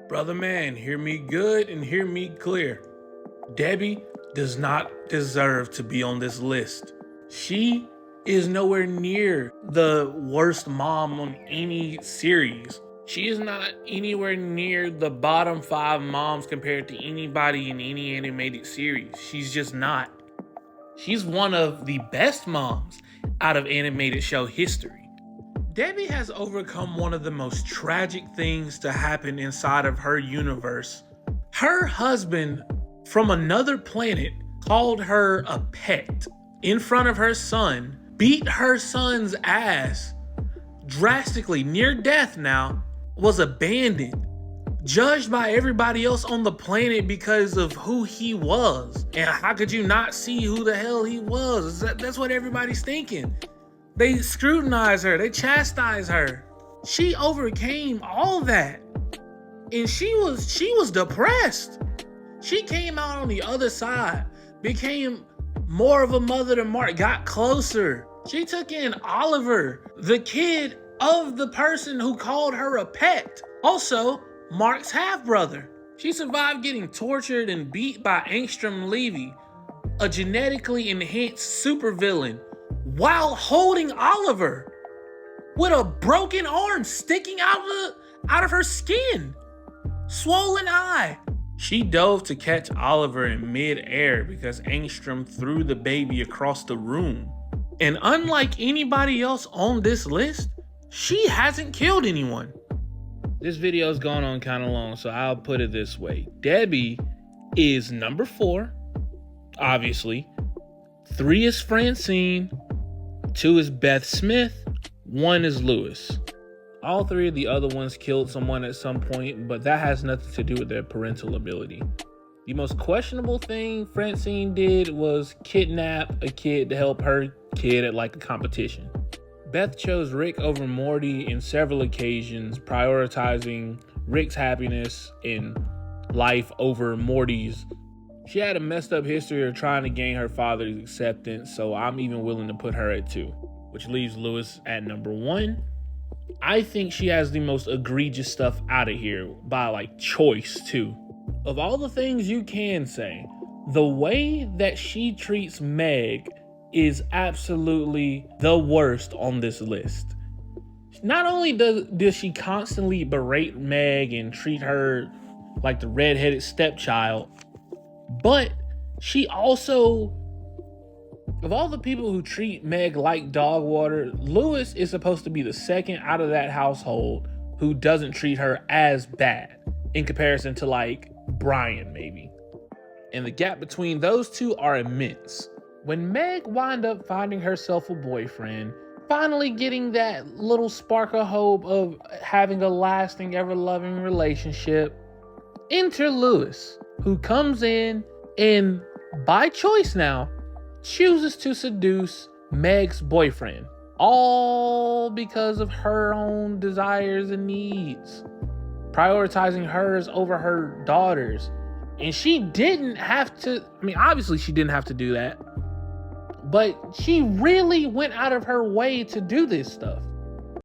Brother man, hear me good and hear me clear. Debbie does not deserve to be on this list. She is nowhere near the worst mom on any series. She is not anywhere near the bottom 5 moms compared to anybody in any animated series. She's just not. She's one of the best moms out of animated show history. Debbie has overcome one of the most tragic things to happen inside of her universe. Her husband from another planet called her a pet in front of her son, beat her son's ass drastically, near death now, was abandoned, judged by everybody else on the planet because of who he was. And how could you not see who the hell he was? That's what everybody's thinking. They scrutinize her, they chastise her. She overcame all that. And she was depressed. She came out on the other side, became more of a mother to Mark, got closer. She took in Oliver, the kid of the person who called her a pet. Also, Mark's half-brother. She survived getting tortured and beat by Angstrom Levy, a genetically enhanced supervillain, while holding Oliver with a broken arm sticking out of her skin, swollen eye. She dove to catch Oliver in mid-air because Angstrom threw the baby across the room. And unlike anybody else on this list, she hasn't killed anyone. This video's gone on kind of long, so I'll put it this way. Debbie is number 4, obviously. 3 is Francine, 2 is Beth Smith, 1 is Lewis. All 3 of the other ones killed someone at some point, but that has nothing to do with their parental ability. The most questionable thing Francine did was kidnap a kid to help her kid at like a competition. Beth chose Rick over Morty in several occasions, prioritizing Rick's happiness in life over Morty's. She had a messed up history of trying to gain her father's acceptance, so I'm even willing to put her at 2, which leaves Lewis at number 1. I think she has the most egregious stuff out of here by like choice too. Of all the things you can say, the way that she treats Meg is absolutely the worst on this list. Not only does she constantly berate Meg and treat her like the redheaded stepchild, but she also, of all the people who treat Meg like dog water, Lewis is supposed to be the second out of that household who doesn't treat her as bad in comparison to like Brian maybe. And the gap between those two are immense. When Meg wound up finding herself a boyfriend, finally getting that little spark of hope of having a lasting, ever-loving relationship, enter Lewis, who comes in and, by choice now, chooses to seduce Meg's boyfriend, all because of her own desires and needs, prioritizing hers over her daughters. And she didn't have to, obviously she didn't have to do that, but she really went out of her way to do this stuff.